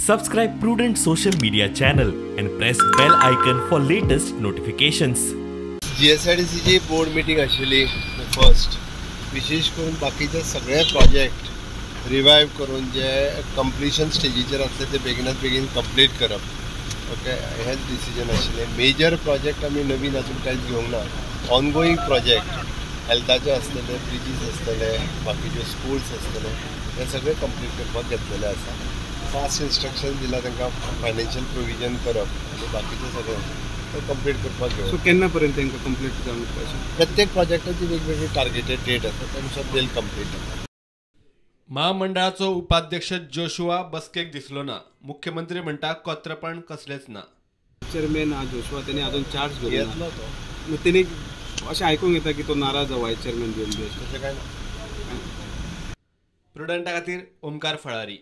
Subscribe Prudent social media channel and press bell icon for latest notifications. GSIDC ची board meeting आशिल्ली first विशेष करून बाकीचे सगळे प्रोजेक्ट रिवाइव करून जे कंप्लीशन स्टेजीचेर आसले ते बेगिनात बेगीन कंप्लीट करप. ओके, हेच डिसिजन आशिल्लें. मेजर प्रोजेक्ट आमी नवीन अजून कांयच घेवंक ना. ऑनगोईंग प्रोजेक्ट हेल्थाचे आसतले, ब्रिजीस आसतले, बाकीचे स्कूल्स आसतले, हे सगळे कंप्लीट करपाक घेतलेले आसा. फास्ट इन्स्ट्रक्शन दिला तांकां फायनान्शियल प्रोविजन करप आनी बाकीचे सगळे कंप्लीट करपाक घेवप. सो केन्ना पर्यंत तांकां कंप्लीट जावंक प्रत्येक प्रोजेक्टाची वेगवेगळी टार्गेटेड डेट आसा, त्यानुसार बिल कंप्लीट जाता. महामंडळाचो उपाध्यक्ष जोशुआ बसकेक दिसलो ना. मुख्यमंत्री म्हणटा कोत्रपण कसलेच ना. चेअरमॅन हा जोशुआ त्याने अजून चार्ज घेतला येतलो तो. मग त्याने अशें आयकूंक येता की तो नाराज जावं वायस चेअरमॅन घेवन बी. तशें काय ना. प्रुडंटा खातीर ओमकार फळारी.